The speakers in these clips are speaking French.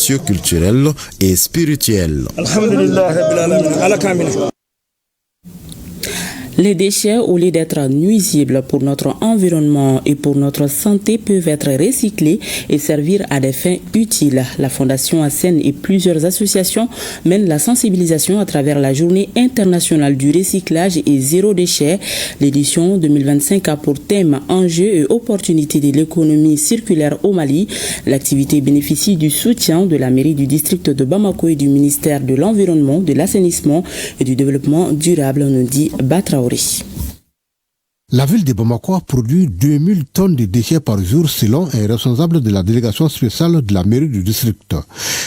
socio-culturelle et spirituelle. Les déchets, au lieu d'être nuisibles pour notre environnement et pour notre santé, peuvent être recyclés et servir à des fins utiles. La Fondation Hassen et plusieurs associations mènent la sensibilisation à travers la Journée internationale du recyclage et zéro déchet. L'édition 2025 a pour thème enjeux et opportunités de l'économie circulaire au Mali. L'activité bénéficie du soutien de la mairie du district de Bamako et du ministère de l'Environnement, de l'Assainissement et du Développement durable, nous dit Batraoré. La ville de Bamako produit 2000 tonnes de déchets par jour selon un responsable de la délégation spéciale de la mairie du district.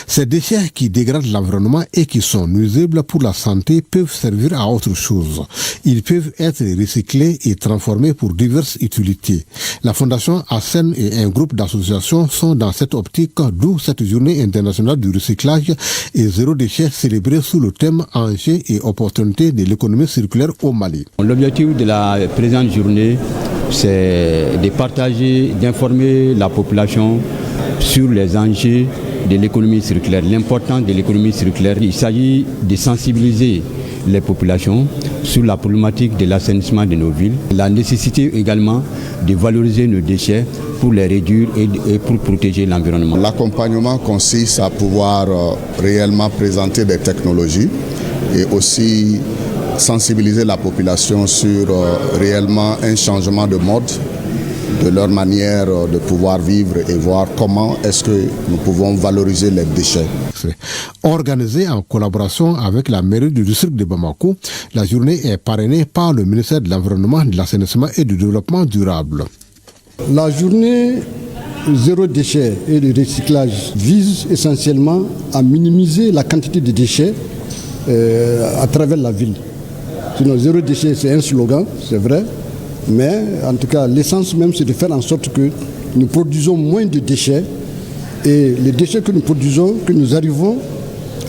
Ces déchets qui dégradent l'environnement et qui sont nuisibles pour la santé peuvent servir à autre chose. Ils peuvent être recyclés et transformés pour diverses utilités. La Fondation Hassen et un groupe d'associations sont dans cette optique, d'où cette journée internationale du recyclage et zéro déchet célébrée sous le thème enjeux et opportunités de l'économie circulaire au Mali. L'objectif de la présente journée, c'est de partager, d'informer la population sur les enjeux de l'économie circulaire, l'importance de l'économie circulaire. Il s'agit de sensibiliser les populations sur la problématique de l'assainissement de nos villes, la nécessité également de valoriser nos déchets pour les réduire et pour protéger l'environnement. L'accompagnement consiste à pouvoir réellement présenter des technologies et aussi sensibiliser la population sur réellement un changement de mode, de leur manière de pouvoir vivre et voir comment est-ce que nous pouvons valoriser les déchets. Organisée en collaboration avec la mairie du district de Bamako, la journée est parrainée par le ministère de l'Environnement, de l'Assainissement et du Développement durable. La journée zéro déchet et de recyclage vise essentiellement à minimiser la quantité de déchets à travers la ville. Sinon, zéro déchet, c'est un slogan, c'est vrai, mais en tout cas, l'essence même, c'est de faire en sorte que nous produisons moins de déchets et les déchets que nous produisons, que nous arrivons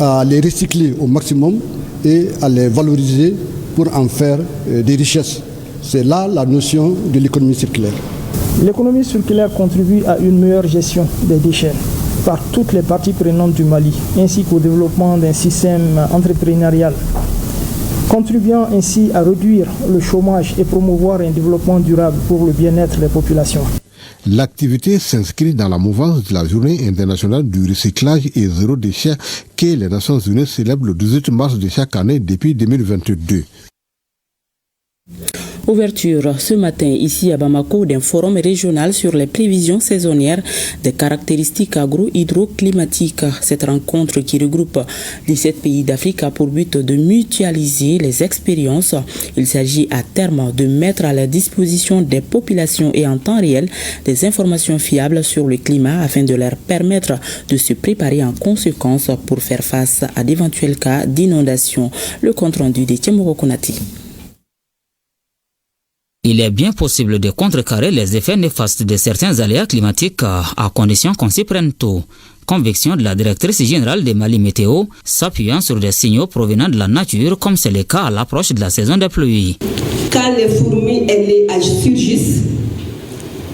à les recycler au maximum et à les valoriser pour en faire des richesses. C'est là la notion de l'économie circulaire. L'économie circulaire contribue à une meilleure gestion des déchets par toutes les parties prenantes du Mali, ainsi qu'au développement d'un système entrepreneurial, contribuant ainsi à réduire le chômage et promouvoir un développement durable pour le bien-être des populations. L'activité s'inscrit dans la mouvance de la Journée internationale du recyclage et zéro déchet que les Nations Unies célèbrent le 18 mars de chaque année depuis 2022. Ouverture ce matin ici à Bamako d'un forum régional sur les prévisions saisonnières des caractéristiques agro-hydroclimatiques. Cette rencontre qui regroupe 17 pays d'Afrique a pour but de mutualiser les expériences. Il s'agit à terme de mettre à la disposition des populations et en temps réel des informations fiables sur le climat afin de leur permettre de se préparer en conséquence pour faire face à d'éventuels cas d'inondation. Le compte rendu de Tiemoro Konati. Il est bien possible de contrecarrer les effets néfastes de certains aléas climatiques à condition qu'on s'y prenne tôt. Conviction de la directrice générale de Mali Météo, s'appuyant sur des signaux provenant de la nature, comme c'est le cas à l'approche de la saison des pluies. Quand les fourmis et les haches surgissent,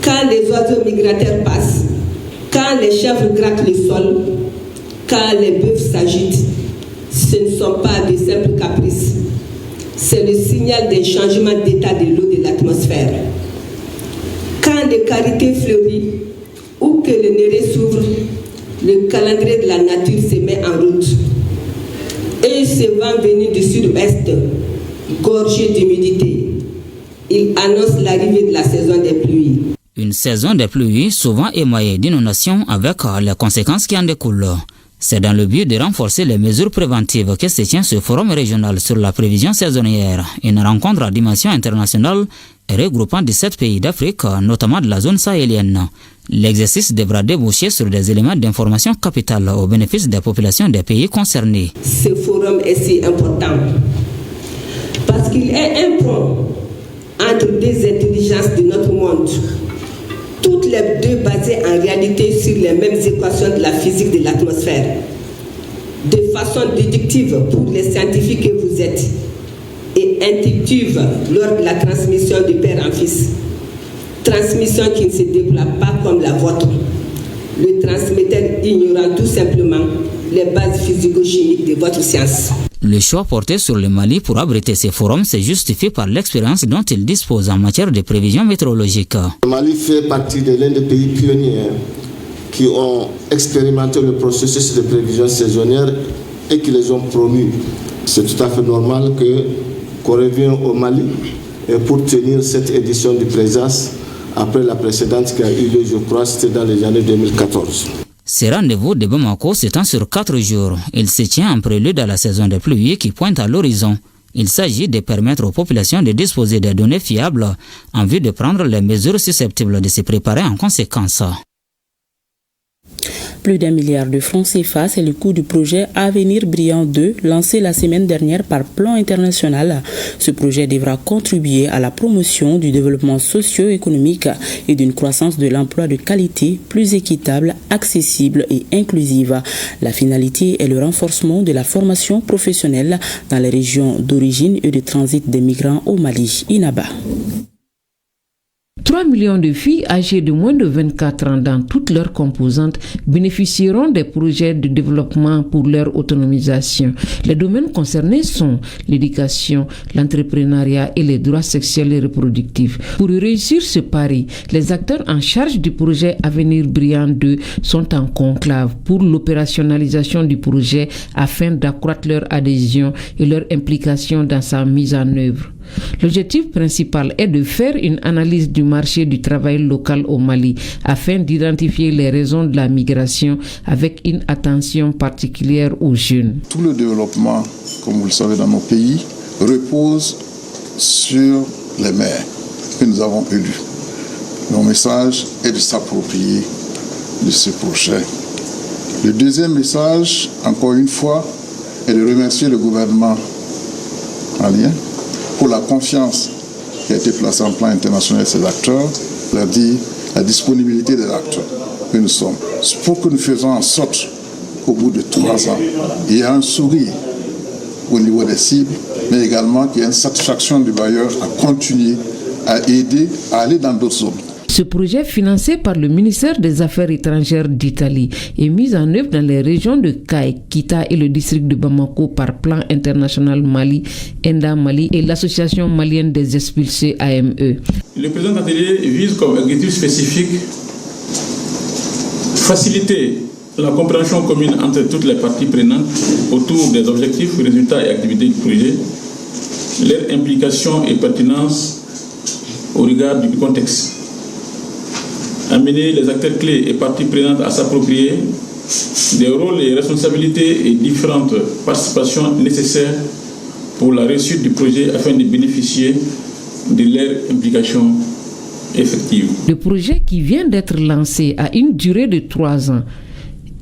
quand les oiseaux migrateurs passent, quand les chèvres grattent le sol, quand les bœufs s'agitent, ce ne sont pas de simples caprices. C'est le signal des changements d'état de l'eau de l'atmosphère. Quand le karité fleurit ou que le néré s'ouvre, le calendrier de la nature se met en route. Et ce vent venu du sud-ouest, gorgé d'humidité, il annonce l'arrivée de la saison des pluies. Une saison des pluies souvent émaillée d'inondations avec les conséquences qui en découlent. C'est dans le but de renforcer les mesures préventives que se tient ce forum régional sur la prévision saisonnière, une rencontre à dimension internationale regroupant 17 pays d'Afrique, notamment de la zone sahélienne. L'exercice devra déboucher sur des éléments d'information capitale au bénéfice des populations des pays concernés. Ce forum est si important parce qu'il est un pont entre deux intelligences de notre monde, toutes les deux basées en réalité sur les mêmes équations de la physique de l'atmosphère, de façon déductive pour les scientifiques que vous êtes et intuitive lors de la transmission de père en fils. Transmission qui ne se déploie pas comme la vôtre. Le transmetteur ignorant tout simplement les bases physico-chimiques de votre science. Le choix porté sur le Mali pour abriter ces forums s'est justifié par l'expérience dont il dispose en matière de prévision météorologique. Le Mali fait partie de l'un des pays pionniers qui ont expérimenté le processus de prévision saisonnière et qui les ont promus. C'est tout à fait normal qu'on revienne au Mali pour tenir cette édition du Présas après la précédente qui a eu lieu, je crois, c'était dans les années 2014. Ce rendez-vous de Bamako s'étend sur 4 jours. Il se tient en prélude à la saison des pluies qui pointe à l'horizon. Il s'agit de permettre aux populations de disposer de données fiables en vue de prendre les mesures susceptibles de se préparer en conséquence. Plus d'1 milliard de francs CFA, c'est le coût du projet Avenir Brillant 2, lancé la semaine dernière par Plan International. Ce projet devra contribuer à la promotion du développement socio-économique et d'une croissance de l'emploi de qualité plus équitable, accessible et inclusive. La finalité est le renforcement de la formation professionnelle dans les régions d'origine et de transit des migrants au Mali. Inaba. 3 millions de filles âgées de moins de 24 ans dans toutes leurs composantes bénéficieront des projets de développement pour leur autonomisation. Les domaines concernés sont l'éducation, l'entrepreneuriat et les droits sexuels et reproductifs. Pour réussir ce pari, les acteurs en charge du projet Avenir Brillant 2 sont en conclave pour l'opérationnalisation du projet afin d'accroître leur adhésion et leur implication dans sa mise en œuvre. L'objectif principal est de faire une analyse du marché du travail local au Mali afin d'identifier les raisons de la migration avec une attention particulière aux jeunes. Tout le développement, comme vous le savez, dans nos pays repose sur les maires que nous avons élus. Mon message est de s'approprier de ce projet. Le deuxième message, encore une fois, est de remercier le gouvernement malien pour la confiance qui a été placée en plan international de ces acteurs, c'est-à-dire la disponibilité des acteurs que nous sommes, pour que nous faisons en sorte qu'au bout de 3 ans, il y ait un sourire au niveau des cibles, mais également qu'il y ait une satisfaction du bailleur à continuer à aider à aller dans d'autres zones. Ce projet, financé par le ministère des Affaires étrangères d'Italie, est mis en œuvre dans les régions de Kaï, Kita et le district de Bamako par Plan International Mali, ENDA Mali et l'Association malienne des expulsés AME. Le présent atelier vise comme objectif spécifique faciliter la compréhension commune entre toutes les parties prenantes autour des objectifs, résultats et activités du projet, leur implication et pertinence au regard du contexte. Amener les acteurs clés et parties prenantes à s'approprier des rôles et responsabilités et différentes participations nécessaires pour la réussite du projet afin de bénéficier de leur implication effective. Le projet qui vient d'être lancé a une durée de 3 ans.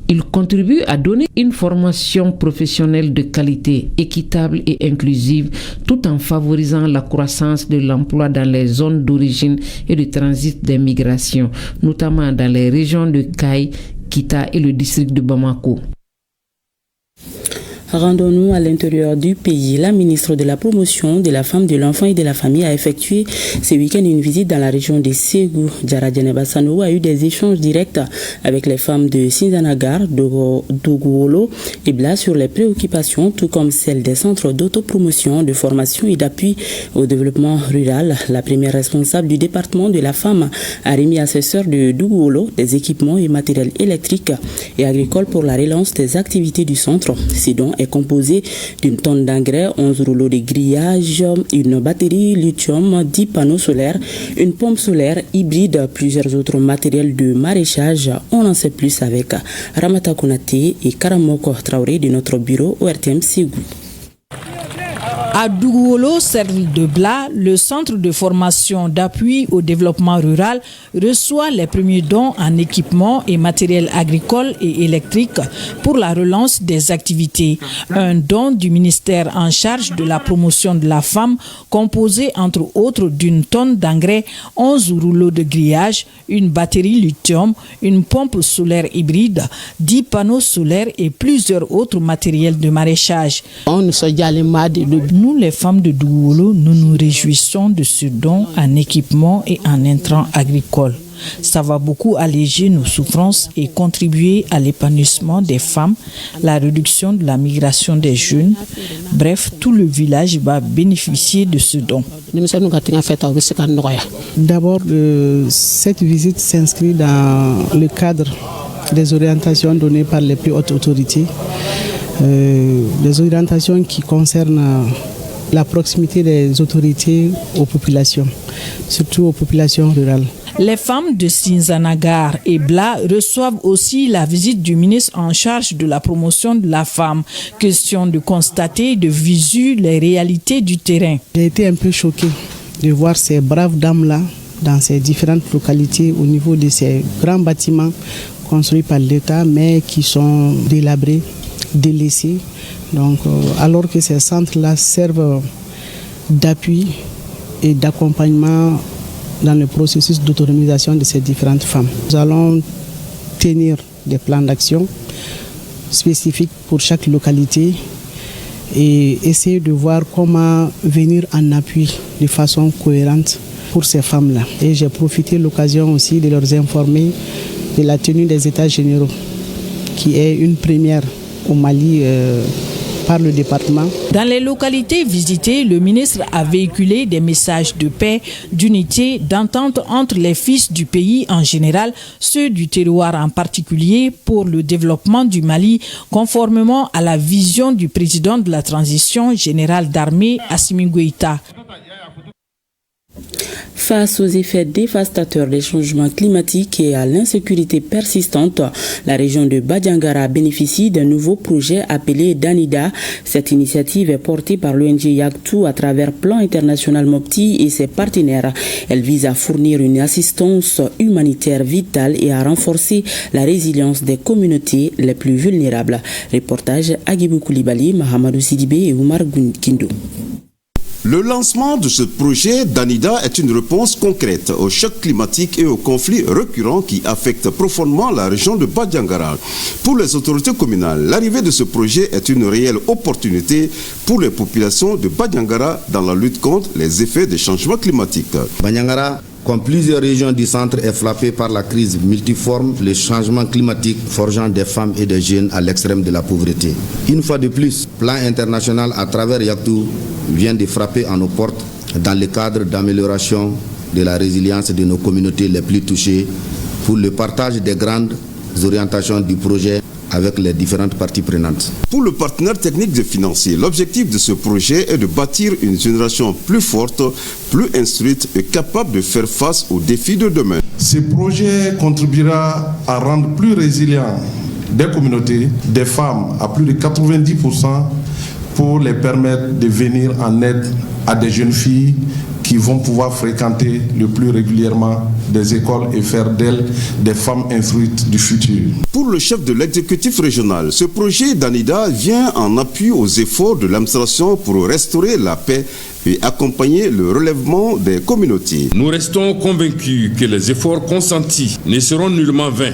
Il contribue à donner une formation professionnelle de qualité, équitable et inclusive, tout en favorisant la croissance de l'emploi dans les zones d'origine et de transit des migrations, notamment dans les régions de Kaï, Kita et le district de Bamako. Rendons-nous à l'intérieur du pays. La ministre de la Promotion de la Femme, de l'Enfant et de la Famille a effectué ce week-end une visite dans la région de Ségou. Diarra Djeneba Sanogo a eu des échanges directs avec les femmes de Sinzanagar, d'Oguolo et Bla sur les préoccupations, tout comme celles des centres d'autopromotion, de formation et d'appui au développement rural. La première responsable du département de la femme a remis à ses sœurs de Dougouolo des équipements et matériels électriques et agricoles pour la relance des activités du centre. Ces dons est composé d'une tonne d'engrais, 11 rouleaux de grillage, une batterie lithium, 10 panneaux solaires, une pompe solaire hybride, plusieurs autres matériels de maraîchage. On en sait plus avec Ramata Konaté et Karamoko Traoré de notre bureau au RTM Ségou. À Dougouolo, Cercle de Bla, le centre de formation d'appui au développement rural reçoit les premiers dons en équipements et matériel agricole et électrique pour la relance des activités. Un don du ministère en charge de la promotion de la femme, composé entre autres d'une tonne d'engrais, 11 rouleaux de grillage, une batterie lithium, une pompe solaire hybride, 10 panneaux solaires et plusieurs autres matériels de maraîchage. Nous, les femmes de Dougouolo, nous nous réjouissons de ce don en équipement et en intrants agricoles. Ça va beaucoup alléger nos souffrances et contribuer à l'épanouissement des femmes, la réduction de la migration des jeunes. Bref, tout le village va bénéficier de ce don. D'abord, cette visite s'inscrit dans le cadre des orientations données par les plus hautes autorités, des orientations qui concernent la proximité des autorités aux populations, surtout aux populations rurales. Les femmes de Sinzanagar et Bla reçoivent aussi la visite du ministre en charge de la promotion de la femme. Question de constater de visu les réalités du terrain. J'ai été un peu choquée de voir ces braves dames-là dans ces différentes localités au niveau de ces grands bâtiments construits par l'État mais qui sont délabrés, délaissés. Donc, alors que ces centres-là servent d'appui et d'accompagnement dans le processus d'autonomisation de ces différentes femmes. Nous allons tenir des plans d'action spécifiques pour chaque localité et essayer de voir comment venir en appui de façon cohérente pour ces femmes-là. Et j'ai profité de l'occasion aussi de leur informer de la tenue des États généraux, qui est une première au Mali par le département. Dans les localités visitées, le ministre a véhiculé des messages de paix, d'unité, d'entente entre les fils du pays en général, ceux du terroir en particulier, pour le développement du Mali, conformément à la vision du président de la transition, général d'armée Assimi Goïta. Face aux effets dévastateurs des changements climatiques et à l'insécurité persistante, la région de Badiangara bénéficie d'un nouveau projet appelé Danida. Cette initiative est portée par l'ONG Yaktu à travers Plan International Mopti et ses partenaires. Elle vise à fournir une assistance humanitaire vitale et à renforcer la résilience des communautés les plus vulnérables. Reportage Agibou Koulibaly, Mahamadou Sidibé et Oumar Kindo. Le lancement de ce projet Danida est une réponse concrète au choc climatique et aux conflits récurrents qui affectent profondément la région de Badiangara. Pour les autorités communales, l'arrivée de ce projet est une réelle opportunité pour les populations de Badiangara dans la lutte contre les effets des changements climatiques. Badiangara, comme plusieurs régions du centre, est frappée par la crise multiforme, les changements climatiques forgeant des femmes et des jeunes à l'extrême de la pauvreté. Une fois de plus, Plan International à travers Yaktu vient de frapper à nos portes dans le cadre d'amélioration de la résilience de nos communautés les plus touchées pour le partage des grandes orientations du projet avec les différentes parties prenantes. Pour le partenaire technique et financier, l'objectif de ce projet est de bâtir une génération plus forte, plus instruite et capable de faire face aux défis de demain. Ce projet contribuera à rendre plus résilients des communautés, des femmes à plus de 90%, pour les permettre de venir en aide à des jeunes filles qui vont pouvoir fréquenter le plus régulièrement des écoles et faire d'elles des femmes instruites du futur. Pour le chef de l'exécutif régional, ce projet Danida vient en appui aux efforts de l'administration pour restaurer la paix et accompagner le relèvement des communautés. Nous restons convaincus que les efforts consentis ne seront nullement vains,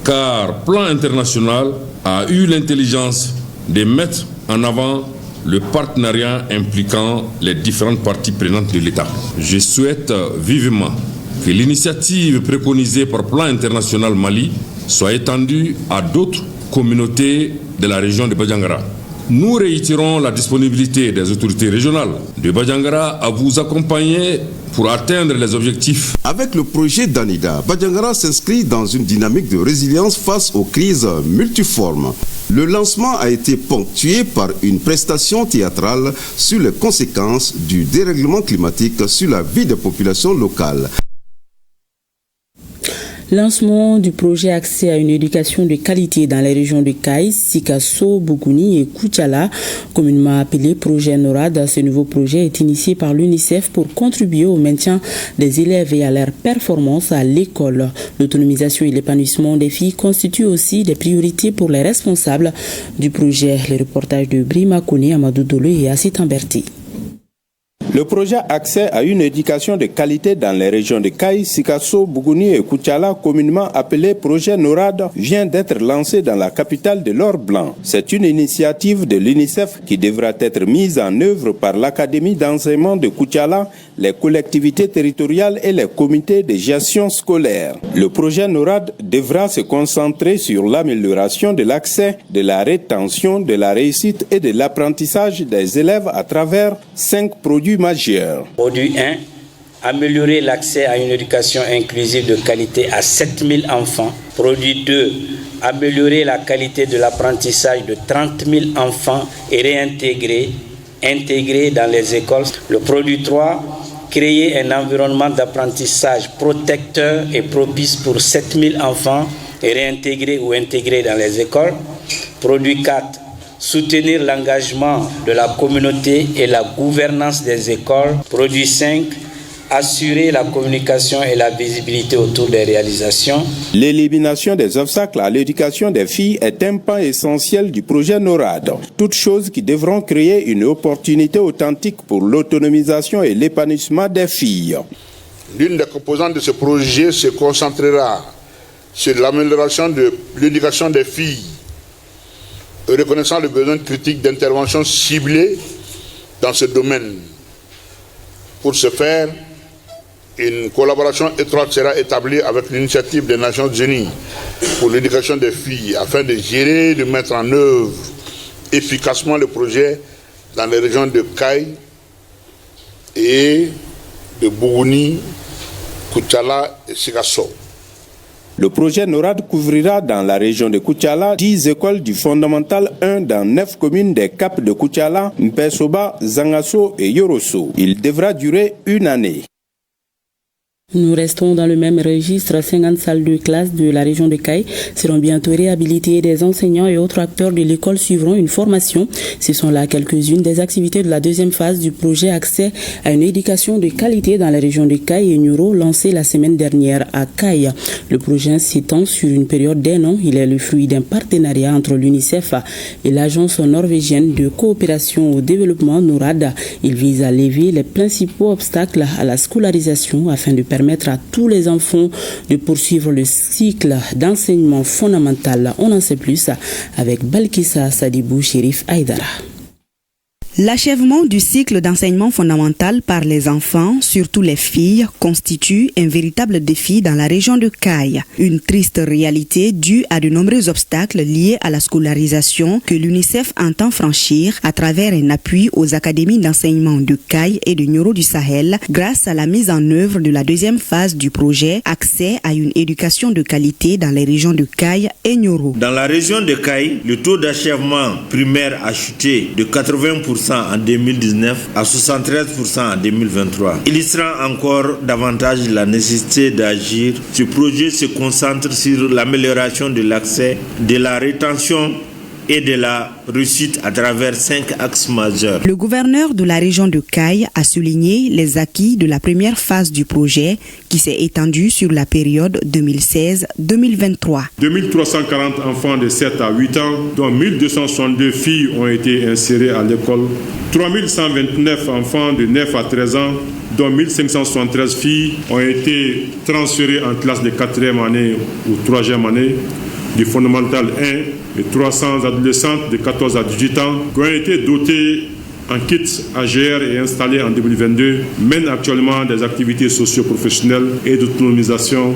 car Plan International a eu l'intelligence de mettre en avant le partenariat impliquant les différentes parties prenantes de l'État. Je souhaite vivement que l'initiative préconisée par Plan International Mali soit étendue à d'autres communautés de la région de Badiangara. Nous réitérons la disponibilité des autorités régionales de Badiangara à vous accompagner pour atteindre les objectifs. Avec le projet Danida, Badiangara s'inscrit dans une dynamique de résilience face aux crises multiformes. Le lancement a été ponctué par une prestation théâtrale sur les conséquences du dérèglement climatique sur la vie des populations locales. Lancement du projet Accès à une éducation de qualité dans les régions de Kaï, Sikasso, Bougouni et Koutiala, communément appelé projet NORAD. Ce nouveau projet est initié par l'UNICEF pour contribuer au maintien des élèves et à leur performance à l'école. L'autonomisation et l'épanouissement des filles constituent aussi des priorités pour les responsables du projet. Les reportages de Brima Kone, Amadou Dolo et Assit Amberti. Le projet Accès à une éducation de qualité dans les régions de Kaï, Sikasso, Bougouni et Koutiala, communément appelé projet NORAD, vient d'être lancé dans la capitale de l'Or Blanc. C'est une initiative de l'UNICEF qui devra être mise en œuvre par l'Académie d'enseignement de Koutiala, les collectivités territoriales et les comités de gestion scolaire. Le projet NORAD devra se concentrer sur l'amélioration de l'accès, de la rétention, de la réussite et de l'apprentissage des élèves à travers 5 produits majeurs. Produit 1, améliorer l'accès à une éducation inclusive de qualité à 7000 enfants. Produit 2, améliorer la qualité de l'apprentissage de 30 000 enfants et intégrer dans les écoles. Le produit 3, créer un environnement d'apprentissage protecteur et propice pour 7 000 enfants et réintégrer ou intégrer dans les écoles. Produit 4, soutenir l'engagement de la communauté et la gouvernance des écoles. Produit 5, assurer la communication et la visibilité autour des réalisations. L'élimination des obstacles à l'éducation des filles est un pan essentiel du projet NORAD. Toutes choses qui devront créer une opportunité authentique pour l'autonomisation et l'épanouissement des filles. L'une des composantes de ce projet se concentrera sur l'amélioration de l'éducation des filles, reconnaissant le besoin critique d'intervention ciblée dans ce domaine. Pour ce faire, une collaboration étroite sera établie avec l'initiative des Nations Unies pour l'éducation des filles afin de gérer et de mettre en œuvre efficacement le projet dans les régions de Kaï et de Bougouni, Koutiala et Sikasso. Le projet NORAD couvrira dans la région de Koutiala 10 écoles du fondamental 1 dans 9 communes des caps de Koutiala, Mpesoba, Zangasso et Yorosso. Il devra durer 1 année. Nous restons dans le même registre. 50 salles de classe de la région de Kaï seront bientôt réhabilitées. Des enseignants et autres acteurs de l'école suivront une formation. Ce sont là quelques-unes des activités de la deuxième phase du projet Accès à une éducation de qualité dans la région de Kaï et Nyuro, lancé la semaine dernière à Kaï. Le projet s'étend sur une période d'1 an. Il est le fruit d'un partenariat entre l'UNICEF et l'agence norvégienne de coopération au développement NORAD. Il vise à lever les principaux obstacles à la scolarisation afin de permettre à tous les enfants de poursuivre le cycle d'enseignement fondamental. On en sait plus avec Balkissa Sadibou Chérif Aïdara. L'achèvement du cycle d'enseignement fondamental par les enfants, surtout les filles, constitue un véritable défi dans la région de Kaï. Une triste réalité due à de nombreux obstacles liés à la scolarisation que l'UNICEF entend franchir à travers un appui aux académies d'enseignement de Kaï et de Nyuro du Sahel grâce à la mise en œuvre de la deuxième phase du projet Accès à une éducation de qualité dans les régions de Kaï et Nyuro. Dans la région de Kaï, le taux d'achèvement primaire a chuté de 80% en 2019 à 73% en 2023. Illustrant encore davantage la nécessité d'agir, ce projet se concentre sur l'amélioration de l'accès, de la rétention et de la réussite à travers 5 axes majeurs. Le gouverneur de la région de Kaï a souligné les acquis de la première phase du projet qui s'est étendue sur la période 2016-2023. 2340 enfants de 7 à 8 ans, dont 1262 filles ont été insérées à l'école, 3129 enfants de 9 à 13 ans, dont 1573 filles ont été transférées en classe de 4e année ou 3e année du fondamental 1 et 300 adolescentes de 14 à 18 ans qui ont été dotées en kits AGR et installées en 2022 mènent actuellement des activités socio-professionnelles et d'autonomisation.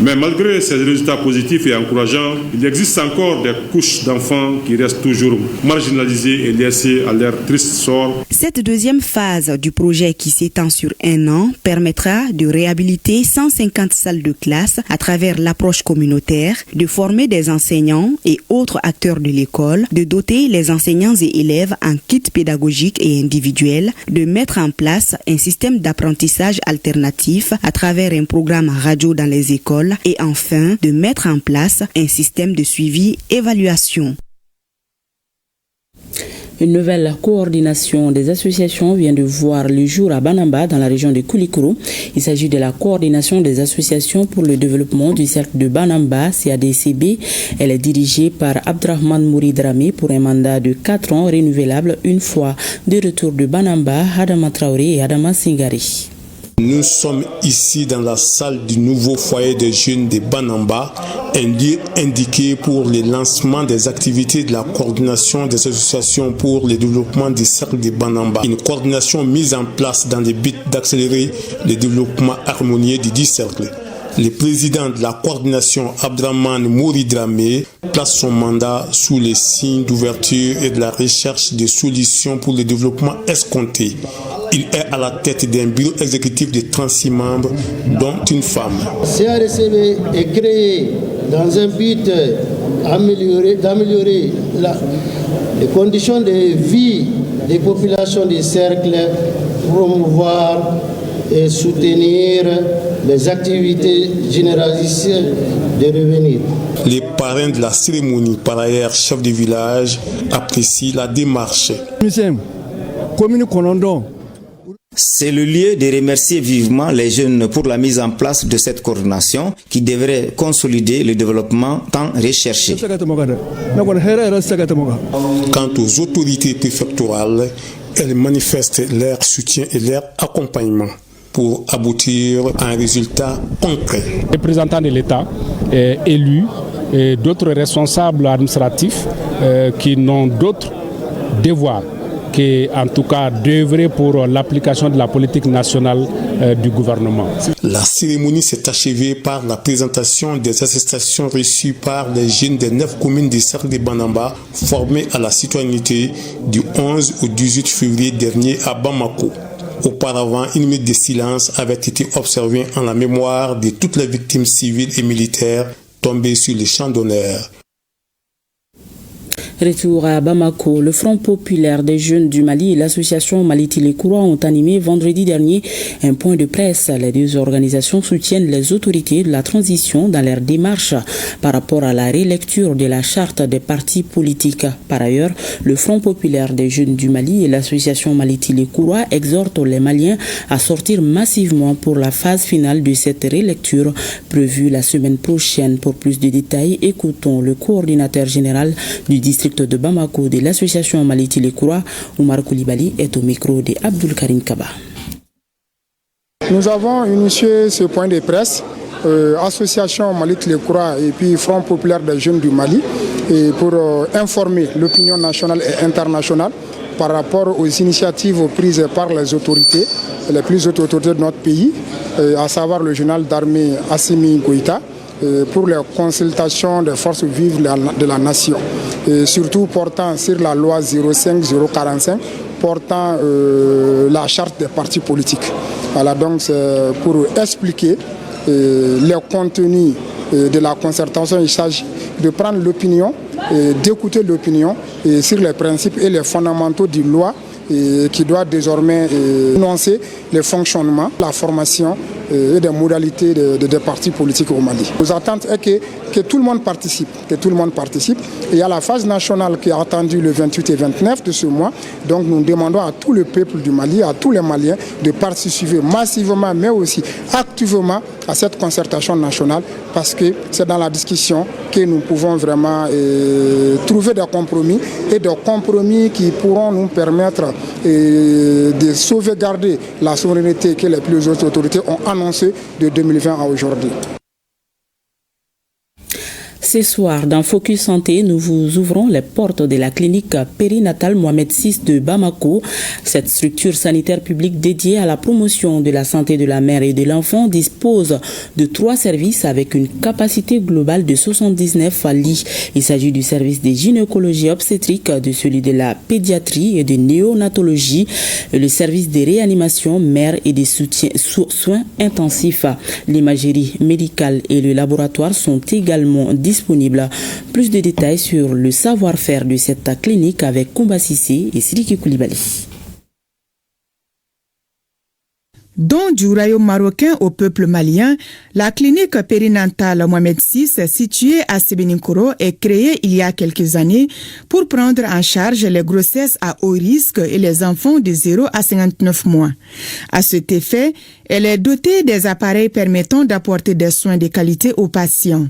Mais malgré ces résultats positifs et encourageants, il existe encore des couches d'enfants qui restent toujours marginalisées et laissées à leur triste sort. Cette deuxième phase du projet qui s'étend sur 1 an permettra de réhabiliter 150 salles de classe à travers l'approche communautaire, de former des enseignants et autres acteurs de l'école, de doter les enseignants et élèves en kits pédagogiques et individuels, de mettre en place un système d'apprentissage alternatif à travers un programme radio dans les écoles et enfin de mettre en place un système de suivi-évaluation. Une nouvelle coordination des associations vient de voir le jour à Banamba, dans la région de Koulikoro. Il s'agit de la coordination des associations pour le développement du cercle de Banamba, CADCB. Elle est dirigée par Abdrahman Mouridrami pour un mandat de 4 ans renouvelable une fois. De retour de Banamba, Adama Traoré et Adama Singari. Nous sommes ici dans la salle du nouveau foyer des jeunes de Banamba, un lieu indiqué pour le lancement des activités de la coordination des associations pour le développement du cercle de Banamba. Une coordination mise en place dans le but d'accélérer le développement harmonieux du dit cercle. Le président de la coordination, Abdraman Mouridramé, place son mandat sous les signes d'ouverture et de la recherche de solutions pour le développement escompté. Il est à la tête d'un bureau exécutif de 36 membres, dont une femme. CRCB est créé dans un but d'améliorer les conditions de vie des populations du cercle, promouvoir et soutenir les activités généralistes de revenus. Les parrains de la cérémonie, par ailleurs chef de village, apprécient la démarche. C'est le lieu de remercier vivement les jeunes pour la mise en place de cette coordination qui devrait consolider le développement tant recherché. Quant aux autorités préfectorales, elles manifestent leur soutien et leur accompagnement pour aboutir à un résultat concret. Les représentants de l'État élus et d'autres responsables administratifs qui n'ont d'autres devoirs qui en tout cas d'œuvrer pour l'application de la politique nationale du gouvernement. La cérémonie s'est achevée par la présentation des attestations reçues par les jeunes des 9 communes du cercle de Banamba formés à la citoyenneté du 11 au 18 février dernier à Bamako. Auparavant, une minute de silence avait été observée en la mémoire de toutes les victimes civiles et militaires tombées sur les champs d'honneur. Retour à Bamako, le Front populaire des jeunes du Mali et l'association Mali-Tilekura ont animé vendredi dernier un point de presse. Les deux organisations soutiennent les autorités de la transition dans leur démarche par rapport à la relecture de la charte des partis politiques. Par ailleurs, le Front populaire des jeunes du Mali et l'association Mali-Tilekura exhortent les Maliens à sortir massivement pour la phase finale de cette relecture prévue la semaine prochaine. Pour plus de détails, écoutons le coordinateur général du district de Bamako de l'association Mali-Tilekura, Oumar Koulibaly, est au micro de Abdul Karim Kaba. Nous avons initié ce point de presse, association Mali-Tilekura et puis Front populaire des jeunes du Mali, et pour informer l'opinion nationale et internationale par rapport aux initiatives prises par les autorités, les plus hautes autorités de notre pays, à savoir le général d'armée Assimi Goïta, pour les consultations des forces vives de la nation, et surtout portant sur la loi 05-045, portant la charte des partis politiques. Voilà, donc c'est pour expliquer les contenus de la concertation. Il s'agit de prendre l'opinion, d'écouter l'opinion sur les principes et les fondamentaux d'une loi qui doit désormais énoncer le fonctionnement, la formation et des modalités des partis politiques au Mali. Nos attentes est que tout le monde participe, Et il y a la phase nationale qui est attendue le 28 et 29 de ce mois. Donc nous demandons à tout le peuple du Mali, à tous les Maliens, de participer massivement, mais aussi activement à cette concertation nationale, parce que c'est dans la discussion que nous pouvons vraiment trouver des compromis, et des compromis qui pourront nous permettre de sauvegarder la souveraineté que les plus hautes autorités ont annoncée de 2020 à aujourd'hui. Ce soir, dans Focus Santé, nous vous ouvrons les portes de la clinique périnatale Mohamed VI de Bamako. Cette structure sanitaire publique dédiée à la promotion de la santé de la mère et de l'enfant dispose de 3 services avec une capacité globale de 79 lits. Il s'agit du service de gynécologie obstétrique, de celui de la pédiatrie et de néonatologie, le service de réanimation mère et des soins intensifs. L'imagerie médicale et le laboratoire sont également disponibles. Plus de détails sur le savoir-faire de cette clinique avec Koumba Sissé et Sidiki Koulibaly. Don du royaume marocain au peuple malien, la clinique périnatale Mohamed VI, située à Sebeninkoro, est créée il y a quelques années pour prendre en charge les grossesses à haut risque et les enfants de 0 à 59 mois. À cet effet, elle est dotée des appareils permettant d'apporter des soins de qualité aux patients.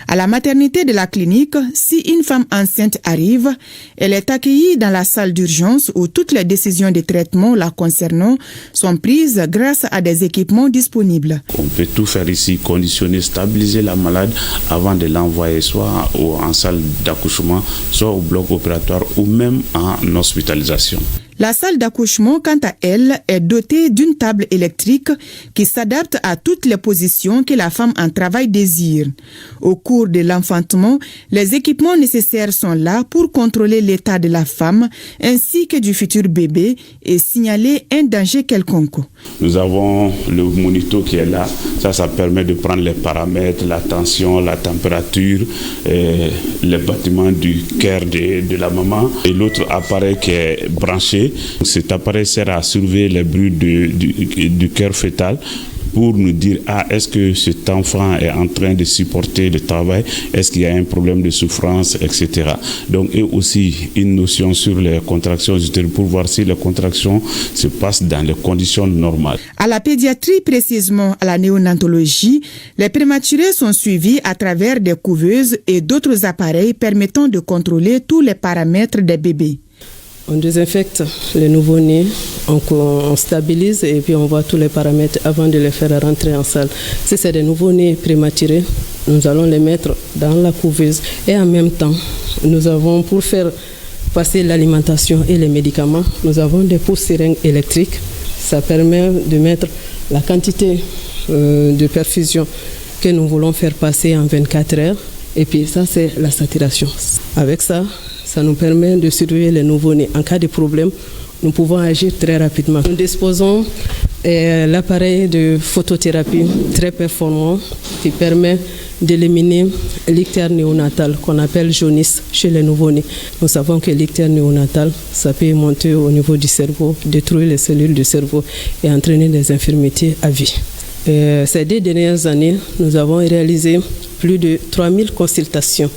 À la maternité de la clinique, si une femme enceinte arrive, elle est accueillie dans la salle d'urgence où toutes les décisions de traitement la concernant sont prises grâce grâce à des équipements disponibles. On peut tout faire ici, conditionner, stabiliser la malade avant de l'envoyer soit en salle d'accouchement, soit au bloc opératoire ou même en hospitalisation. La salle d'accouchement, quant à elle, est dotée d'une table électrique qui s'adapte à toutes les positions que la femme en travail désire. Au cours de l'enfantement, les équipements nécessaires sont là pour contrôler l'état de la femme ainsi que du futur bébé et signaler un danger quelconque. Nous avons le monito qui est là. Ça permet de prendre les paramètres, la tension, la température, les battements du cœur de la maman. Et l'autre appareil qui est branché. Cet appareil sert à surveiller les bruits du cœur fœtal pour nous dire est-ce que cet enfant est en train de supporter le travail, est-ce qu'il y a un problème de souffrance, etc. Donc, et aussi une notion sur les contractions utérines pour voir si les contractions se passent dans les conditions normales. À la pédiatrie, précisément à la néonatologie, les prématurés sont suivis à travers des couveuses et d'autres appareils permettant de contrôler tous les paramètres des bébés. On désinfecte les nouveau-nés, on stabilise et puis on voit tous les paramètres avant de les faire rentrer en salle. Si c'est des nouveau-nés prématurés, nous allons les mettre dans la couveuse. Et en même temps, nous avons, pour faire passer l'alimentation et les médicaments, nous avons des pouces seringues électriques. Ça permet de mettre la quantité de perfusion que nous voulons faire passer en 24 heures. Et puis ça, c'est la saturation. Avec ça, ça nous permet de surveiller les nouveau-nés. En cas de problème, nous pouvons agir très rapidement. Nous disposons de l'appareil de photothérapie très performant qui permet d'éliminer l'ictère néonatal qu'on appelle jaunisse chez les nouveau-nés. Nous savons que l'ictère néonatal, ça peut monter au niveau du cerveau, détruire les cellules du cerveau et entraîner des infirmités à vie. Ces 2 dernières années, nous avons réalisé plus de 3000 consultations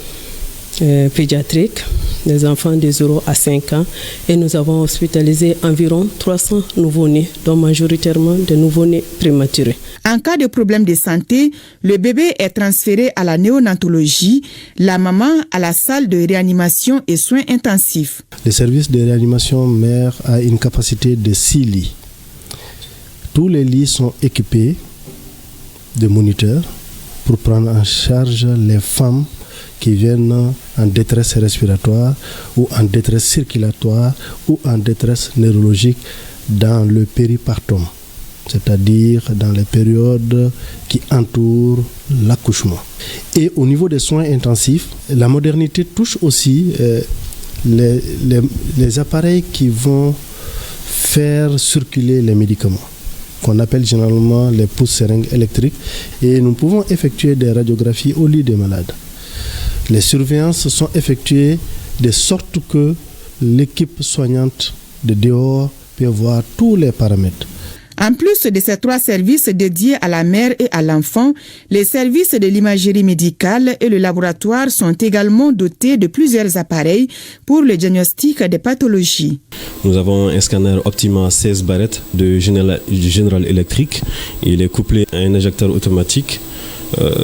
pédiatriques des enfants de 0 à 5 ans et nous avons hospitalisé environ 300 nouveau-nés, dont majoritairement des nouveau-nés prématurés. En cas de problème de santé, le bébé est transféré à la néonatologie, la maman à la salle de réanimation et soins intensifs. Le service de réanimation mère a une capacité de 6 lits. Tous les lits sont équipés de moniteurs pour prendre en charge les femmes qui viennent en détresse respiratoire ou en détresse circulatoire ou en détresse neurologique dans le péripartum, c'est-à-dire dans les périodes qui entourent l'accouchement. Et au niveau des soins intensifs, la modernité touche aussi les appareils qui vont faire circuler les médicaments, qu'on appelle généralement les pouces seringues électriques, et nous pouvons effectuer des radiographies au lit des malades. Les surveillances sont effectuées de sorte que l'équipe soignante de dehors peut voir tous les paramètres. En plus de ces 3 services dédiés à la mère et à l'enfant, les services de l'imagerie médicale et le laboratoire sont également dotés de plusieurs appareils pour le diagnostic des pathologies. Nous avons un scanner Optima 16 barrettes de General Electric. Il est couplé à un injecteur automatique.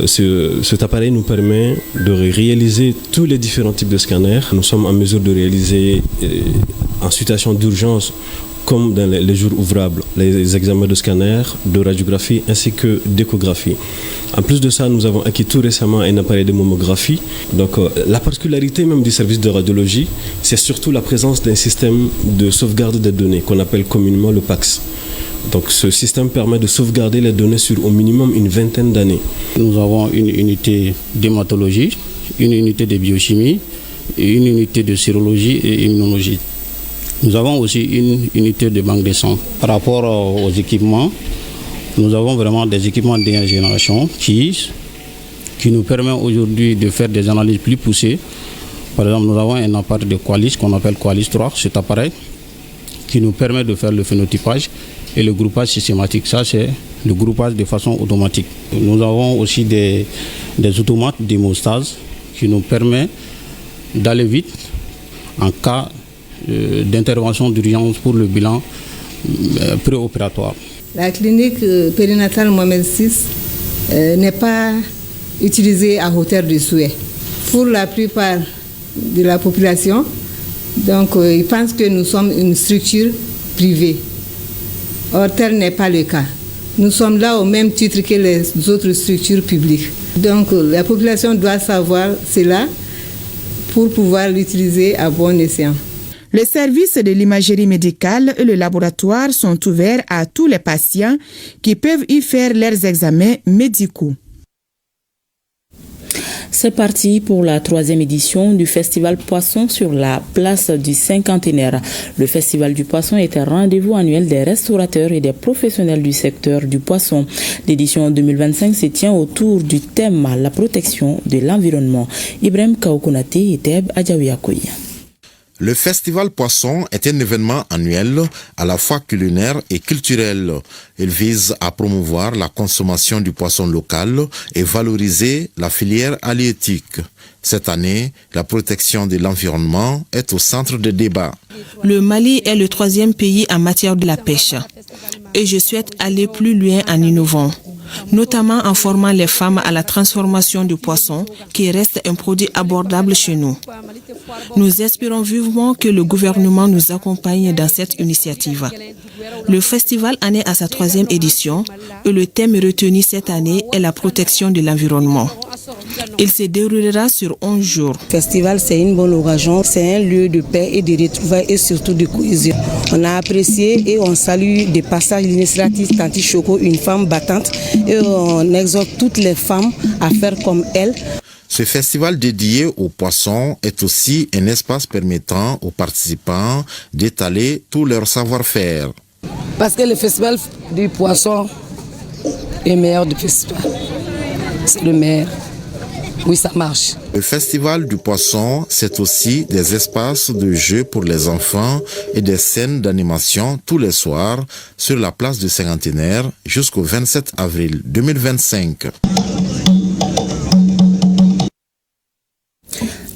Cet appareil nous permet de réaliser tous les différents types de scanners. Nous sommes en mesure de réaliser en situation d'urgence comme dans les jours ouvrables, les examens de scanner, de radiographie ainsi que d'échographie. En plus de ça, nous avons acquis tout récemment un appareil de mammographie. Donc la particularité même du service de radiologie, c'est surtout la présence d'un système de sauvegarde des données qu'on appelle communément le PACS. Donc ce système permet de sauvegarder les données sur au minimum une 20aine d'années. Nous avons une unité d'hématologie, une unité de biochimie, une unité de sérologie et immunologie. Nous avons aussi une unité de banque de sang. Par rapport aux équipements, nous avons vraiment des équipements de dernière génération qui nous permet aujourd'hui de faire des analyses plus poussées. Par exemple, nous avons un appareil de Qualis qu'on appelle Qualis 3, cet appareil qui nous permet de faire le phénotypage et le groupage systématique. Ça, c'est le groupage de façon automatique. Nous avons aussi des automates d'hémostase qui nous permettent d'aller vite en cas d'intervention d'urgence pour le bilan préopératoire. La clinique périnatale Mohamed VI n'est pas utilisée à hauteur de souhait. Pour la plupart de la population, donc ils pensent que nous sommes une structure privée. Or, tel n'est pas le cas. Nous sommes là au même titre que les autres structures publiques. Donc la population doit savoir cela pour pouvoir l'utiliser à bon escient. Les services de l'imagerie médicale et le laboratoire sont ouverts à tous les patients qui peuvent y faire leurs examens médicaux. C'est parti pour la 3e édition du Festival Poisson sur la place du Cinquantenaire. Le Festival du Poisson est un rendez-vous annuel des restaurateurs et des professionnels du secteur du poisson. L'édition 2025 se tient autour du thème « La protection de l'environnement ». Ibrahim Kaoukounate et Teb Adjaouiakoui. Le Festival Poisson est un événement annuel à la fois culinaire et culturel. Il vise à promouvoir la consommation du poisson local et valoriser la filière halieutique. Cette année, la protection de l'environnement est au centre des débats. Le Mali est le 3e pays en matière de la pêche et je souhaite aller plus loin en innovant, notamment en formant les femmes à la transformation du poisson qui reste un produit abordable chez nous. Nous espérons vivement que le gouvernement nous accompagne dans cette initiative. Le festival en est à sa 3e édition et le thème retenu cette année est la protection de l'environnement. Il se déroulera sur 11 jours. Le festival, c'est une bonne occasion, c'est un lieu de paix et de retrouvailles et surtout de cohésion. On a apprécié et on salue des passages l'initiative Tanti Choco, une femme battante, et on exhorte toutes les femmes à faire comme elle. Ce festival dédié aux poissons est aussi un espace permettant aux participants d'étaler tout leur savoir-faire. Parce que le festival du poisson est meilleur du festival. C'est le meilleur. Oui, ça marche. Le Festival du Poisson, c'est aussi des espaces de jeux pour les enfants et des scènes d'animation tous les soirs sur la place du Cinquantenaire jusqu'au 27 avril 2025.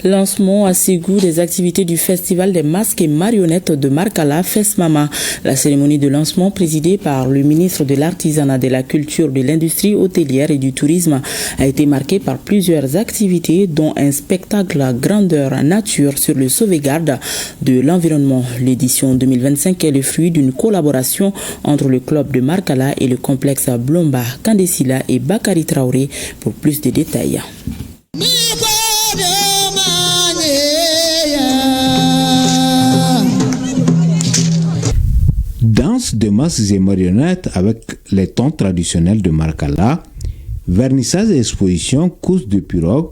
Lancement à Ségou des activités du Festival des masques et marionnettes de Markala, FESMAMA. La cérémonie de lancement présidée par le ministre de l'Artisanat, de la Culture, de l'Industrie hôtelière et du Tourisme a été marquée par plusieurs activités dont un spectacle à grandeur nature sur le sauvegarde de l'environnement. L'édition 2025 est le fruit d'une collaboration entre le club de Markala et le complexe Blomba, Kandesila et Bakari Traoré pour plus de détails. Danse de masques et marionnettes avec les tons traditionnels de Markala, vernissage et exposition course de pirogue,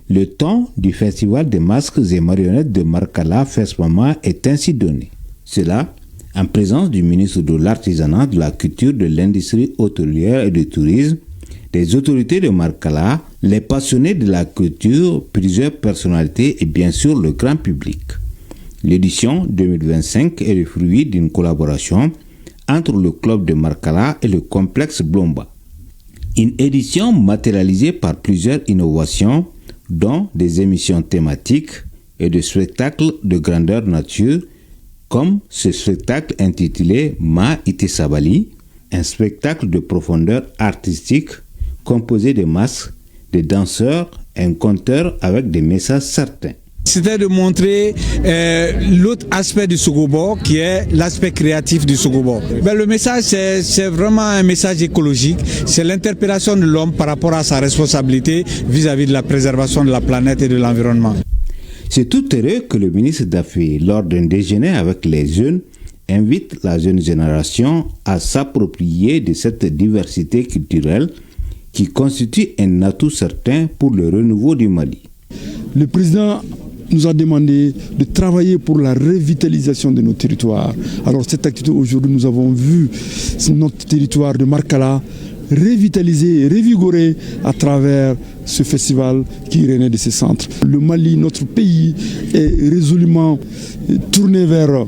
le ton du festival des masques et marionnettes de Markala FESMAMA est ainsi donné. Cela en présence du ministre de l'Artisanat, de la Culture, de l'Industrie hôtelière et du Tourisme, des autorités de Markala, les passionnés de la culture, plusieurs personnalités et bien sûr le grand public. L'édition 2025 est le fruit d'une collaboration entre le club de Markala et le complexe Blomba. Une édition matérialisée par plusieurs innovations, dont des émissions thématiques et des spectacles de grandeur nature, comme ce spectacle intitulé Ma Ite Sabali, un spectacle de profondeur artistique composé de masques, de danseurs, un conteur avec des messages certains. C'était de montrer l'autre aspect du Sogobo, qui est l'aspect créatif du Sogobo. Le message, c'est vraiment un message écologique. C'est l'interpellation de l'homme par rapport à sa responsabilité vis-à-vis de la préservation de la planète et de l'environnement. C'est tout heureux que le ministre d'Affaires, lors d'un déjeuner avec les jeunes, invite la jeune génération à s'approprier de cette diversité culturelle qui constitue un atout certain pour le renouveau du Mali. Le président nous a demandé de travailler pour la revitalisation de nos territoires. Alors cette activité aujourd'hui, nous avons vu notre territoire de Markala revitalisé et revigoré à travers ce festival qui renaît de ces centres. Le Mali, notre pays, est résolument tourné vers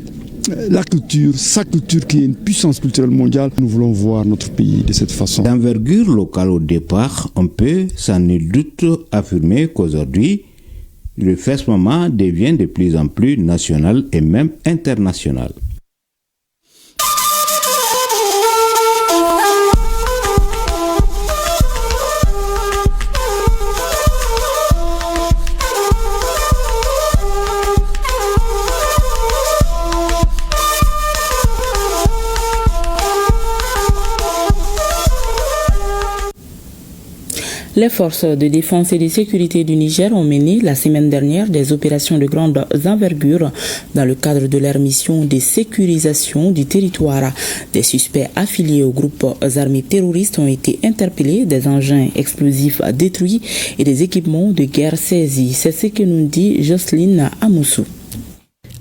la culture, sa culture qui est une puissance culturelle mondiale. Nous voulons voir notre pays de cette façon. D'envergure locale au départ, on peut sans nul doute affirmer qu'aujourd'hui, le FESMAMA devient de plus en plus national et même international. Les forces de défense et de sécurité du Niger ont mené la semaine dernière des opérations de grande envergure dans le cadre de leur mission de sécurisation du territoire. Des suspects affiliés aux groupes armés terroristes ont été interpellés, des engins explosifs détruits et des équipements de guerre saisis. C'est ce que nous dit Jocelyne Amoussou.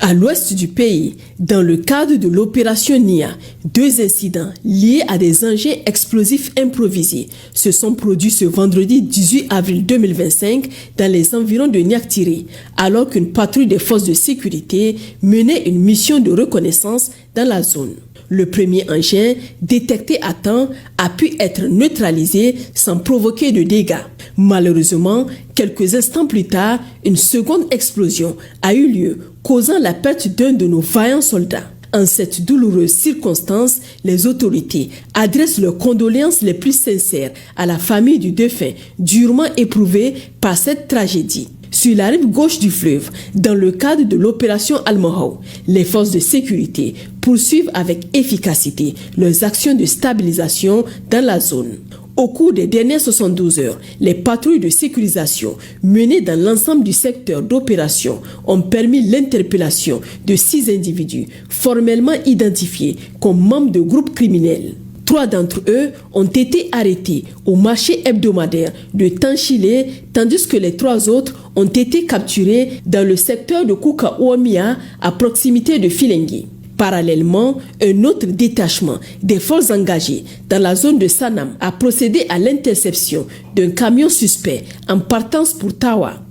À l'ouest du pays, dans le cadre de l'opération NIA, 2 incidents liés à des engins explosifs improvisés se sont produits ce vendredi 18 avril 2025 dans les environs de Niaktiri, alors qu'une patrouille des forces de sécurité menait une mission de reconnaissance dans la zone. Le premier engin, détecté à temps, a pu être neutralisé sans provoquer de dégâts. Malheureusement, quelques instants plus tard, une seconde explosion a eu lieu, causant la perte d'un de nos vaillants soldats. En cette douloureuse circonstance, les autorités adressent leurs condoléances les plus sincères à la famille du défunt, durement éprouvée par cette tragédie. Sur la rive gauche du fleuve, dans le cadre de l'opération Al-Mohau, les forces de sécurité poursuivent avec efficacité leurs actions de stabilisation dans la zone. Au cours des dernières 72 heures, les patrouilles de sécurisation menées dans l'ensemble du secteur d'opération ont permis l'interpellation de 6 individus formellement identifiés comme membres de groupes criminels. 3 d'entre eux ont été arrêtés au marché hebdomadaire de Tanchilé, tandis que les 3 autres ont été capturés dans le secteur de Kouka-Ouamia à proximité de Filengue. Parallèlement, un autre détachement des forces engagées dans la zone de Sanam a procédé à l'interception d'un camion suspect en partance pour Tawa.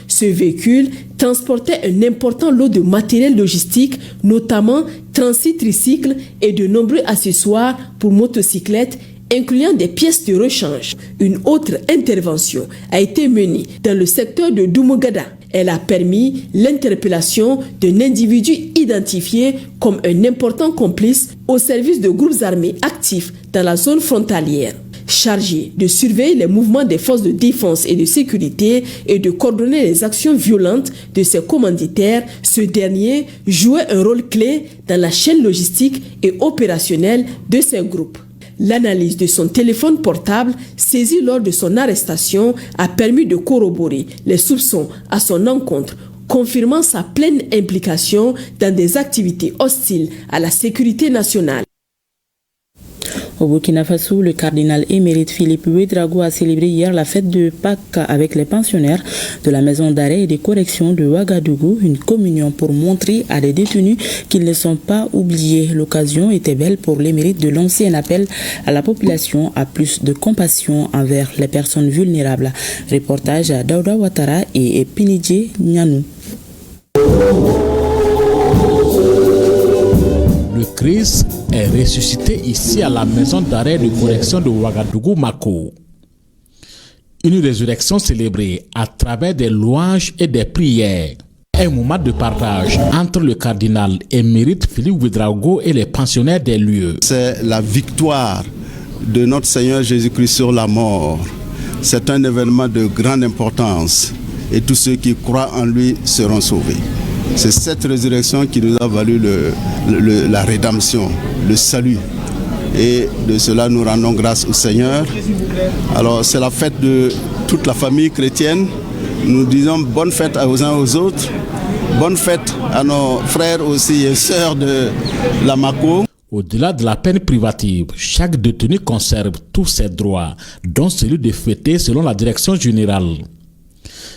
Ce véhicule transportait un important lot de matériel logistique, notamment 36 tricycles et de nombreux accessoires pour motocyclettes, incluant des pièces de rechange. Une autre intervention a été menée dans le secteur de Doumogada. Elle a permis l'interpellation d'un individu identifié comme un important complice au service de groupes armés actifs dans la zone frontalière. Chargé de surveiller les mouvements des forces de défense et de sécurité et de coordonner les actions violentes de ses commanditaires, ce dernier jouait un rôle clé dans la chaîne logistique et opérationnelle de ces groupes. L'analyse de son téléphone portable saisi lors de son arrestation a permis de corroborer les soupçons à son encontre, confirmant sa pleine implication dans des activités hostiles à la sécurité nationale. Au Burkina Faso, le cardinal émérite Philippe Ouédraogo a célébré hier la fête de Pâques avec les pensionnaires de la maison d'arrêt et de correction de Ouagadougou, une communion pour montrer à des détenus qu'ils ne sont pas oubliés. L'occasion était belle pour l'émérite de lancer un appel à la population à plus de compassion envers les personnes vulnérables. Reportage à Daouda Ouattara et Pinidje Nyanou. Le Christ est ressuscité ici à la maison d'arrêt de correction de Ouagadougou-Mako. Une résurrection célébrée à travers des louanges et des prières. Un moment de partage entre le cardinal émérite Philippe Ouédraogo et les pensionnaires des lieux. C'est la victoire de notre Seigneur Jésus-Christ sur la mort. C'est un événement de grande importance et tous ceux qui croient en lui seront sauvés. C'est cette résurrection qui nous a valu la rédemption, le salut. Et de cela, nous rendons grâce au Seigneur. Alors, c'est la fête de toute la famille chrétienne. Nous disons bonne fête aux uns aux autres. Bonne fête à nos frères aussi et sœurs de la Mako. Au-delà de la peine privative, chaque détenu conserve tous ses droits, dont celui de fêter selon la direction générale.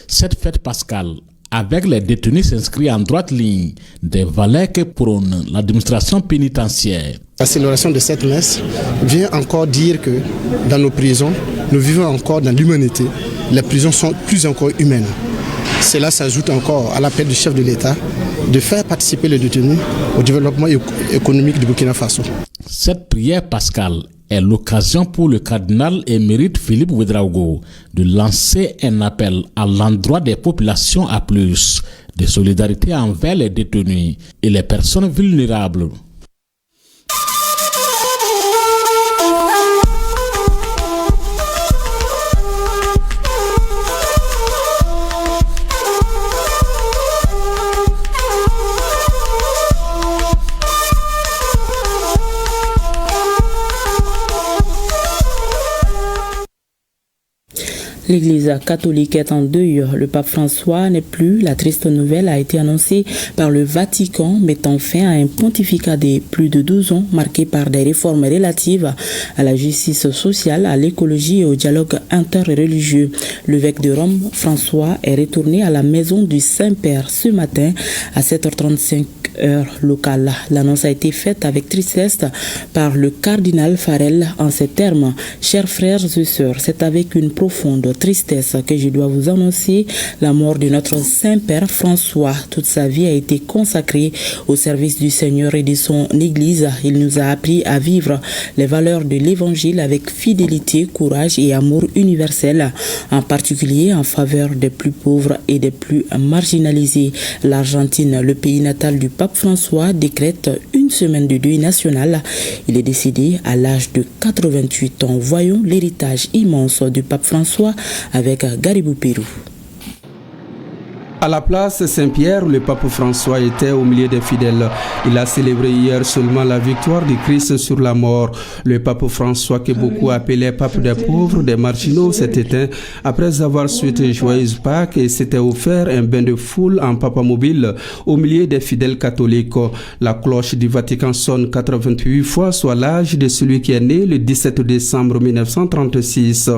Cette fête pascale, avec les détenus s'inscrit en droite ligne des valeurs que prône l'administration pénitentiaire. La célébration de cette messe vient encore dire que dans nos prisons, nous vivons encore dans l'humanité. Les prisons sont plus encore humaines. Cela s'ajoute encore à l'appel du chef de l'État de faire participer les détenus au développement économique du Burkina Faso. Cette prière pascale est l'occasion pour le cardinal émérite Philippe Ouédraogo de lancer un appel à l'endroit des populations à plus de solidarité envers les détenus et les personnes vulnérables. L'Église catholique est en deuil. Le pape François n'est plus. La triste nouvelle a été annoncée par le Vatican, mettant fin à un pontificat de plus de 12 ans marqué par des réformes relatives à la justice sociale, à l'écologie et au dialogue interreligieux. L'évêque de Rome, François, est retourné à la maison du Saint-Père ce matin à 7h35 heure locale. L'annonce a été faite avec tristesse par le cardinal Farel en ces termes. Chers frères et sœurs, c'est avec une profonde tristesse que je dois vous annoncer la mort de notre Saint-Père François. Toute sa vie a été consacrée au service du Seigneur et de son Église. Il nous a appris à vivre les valeurs de l'Évangile avec fidélité, courage et amour universel, en particulier en faveur des plus pauvres et des plus marginalisés. L'Argentine, le pays natal du pape François, décrète une semaine de deuil national. Il est décédé à l'âge de 88 ans. Voyons l'héritage immense du pape François avec Garibou Pérou. À la place Saint-Pierre, le pape François était au milieu des fidèles. Il a célébré hier seulement la victoire du Christ sur la mort. Le pape François, que beaucoup appelaient pape des pauvres, des marginaux, s'est éteint après avoir souhaité joyeuse Pâques et s'était offert un bain de foule en papamobile au milieu des fidèles catholiques. La cloche du Vatican sonne 88 fois, soit l'âge de celui qui est né le 17 décembre 1936.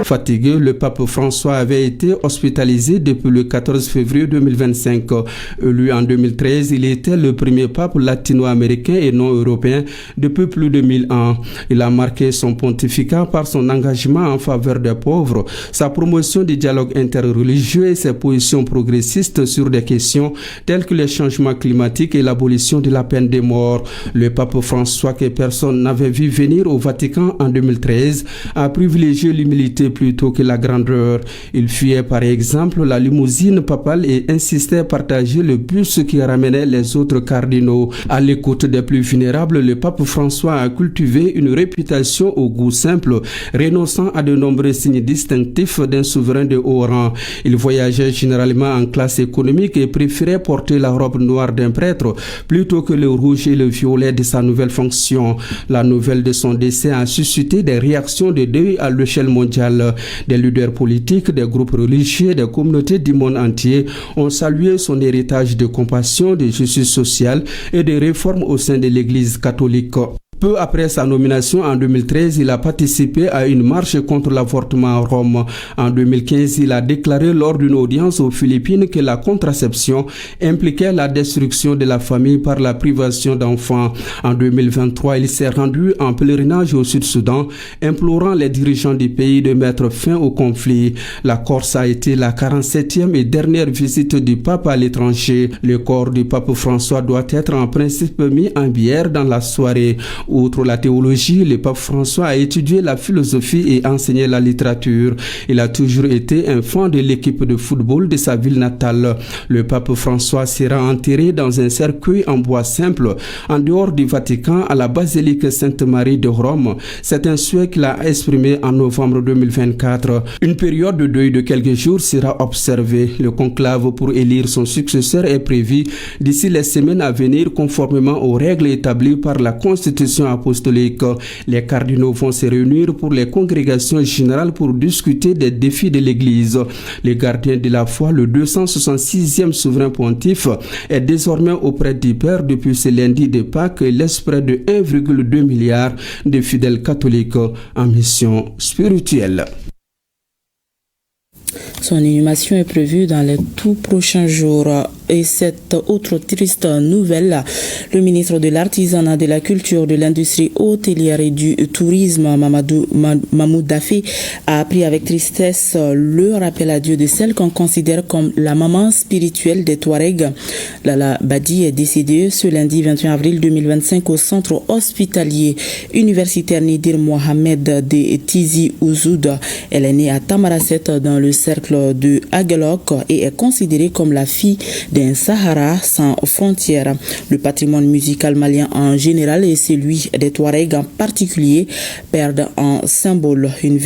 Fatigué, le pape François avait été hospitalisé depuis le 14 février 2025. Élu en 2013, il était le premier pape latino-américain et non européen depuis plus de 1000 ans. Il a marqué son pontificat par son engagement en faveur des pauvres, sa promotion du dialogue interreligieux et ses positions progressistes sur des questions telles que les changements climatiques et l'abolition de la peine de mort. Le pape François, que personne n'avait vu venir au Vatican en 2013, a privilégié l'humilité plutôt que la grandeur. Il fuyait par exemple la limousine papale et insistait à partager le bus qui ramenait les autres cardinaux. À l'écoute des plus vulnérables, le pape François a cultivé une réputation au goût simple, renonçant à de nombreux signes distinctifs d'un souverain de haut rang. Il voyageait généralement en classe économique et préférait porter la robe noire d'un prêtre plutôt que le rouge et le violet de sa nouvelle fonction. La nouvelle de son décès a suscité des réactions de deuil à l'échelle mondiale. Des leaders politiques, des groupes religieux, des communautés du monde entier ont salué son héritage de compassion, de justice sociale et de réformes au sein de l'Église catholique. Peu après sa nomination en 2013, il a participé à une marche contre l'avortement à Rome. En 2015, il a déclaré lors d'une audience aux Philippines que la contraception impliquait la destruction de la famille par la privation d'enfants. En 2023, il s'est rendu en pèlerinage au Sud-Soudan, implorant les dirigeants du pays de mettre fin au conflit. La Corse a été la 47e et dernière visite du pape à l'étranger. Le corps du pape François doit être en principe mis en bière dans la soirée. Outre la théologie, le pape François a étudié la philosophie et enseigné la littérature. Il a toujours été un fan de l'équipe de football de sa ville natale. Le pape François sera enterré dans un cercueil en bois simple, en dehors du Vatican, à la basilique Sainte-Marie de Rome. C'est un souhait qu'il a exprimé en novembre 2024. Une période de deuil de quelques jours sera observée. Le conclave pour élire son successeur est prévu d'ici les semaines à venir, conformément aux règles établies par la Constitution apostolique. Les cardinaux vont se réunir pour les congrégations générales pour discuter des défis de l'Église. Les gardiens de la foi, le 266e souverain pontife, est désormais auprès du Père depuis ce lundi de Pâques et laisse près de 1,2 milliard de fidèles catholiques en mission spirituelle. Son inhumation est prévue dans les tout prochains jours. Et cette autre triste nouvelle, le ministre de l'Artisanat, de la Culture, de l'Industrie hôtelière et du Tourisme, Mahmoud Dafé, a appris avec tristesse le rappel à Dieu de celle qu'on considère comme la maman spirituelle des Touaregs. Lala Badi est décédée ce lundi 21 avril 2025 au centre hospitalier universitaire Nidir Mohamed de Tizi Ouzoud. Elle est née à Tamaracet dans le cercle de Aguelok et est considérée comme la fille d'un d'un Sahara sans frontières. Le patrimoine musical malien en général et celui des Touaregs en particulier perdent en symbole. Une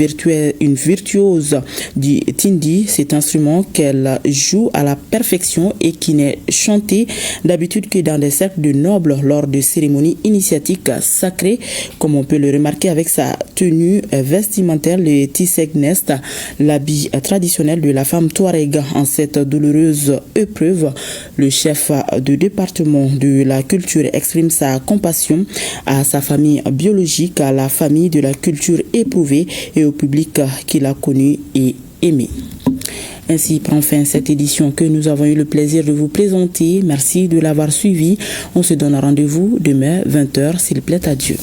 virtuose du tindi, cet instrument qu'elle joue à la perfection et qui n'est chanté d'habitude que dans des cercles de nobles lors de cérémonies initiatiques sacrées, comme on peut le remarquer avec sa tenue vestimentaire, le Tisek Nest, l'habit traditionnel de la femme touareg en cette douloureuse épreuve. Le chef de département de la culture exprime sa compassion à sa famille biologique, à la famille de la culture éprouvée et au public qu'il a connu et aimé. Ainsi prend fin cette édition que nous avons eu le plaisir de vous présenter. Merci de l'avoir suivi. On se donne rendez-vous demain 20h s'il plaît à Dieu.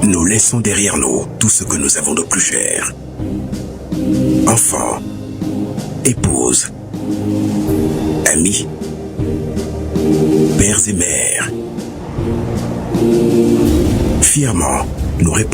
Nous laissons derrière nous tout ce que nous avons de plus cher. Enfants, épouses, amis, pères et mères. Fièrement, nous répondons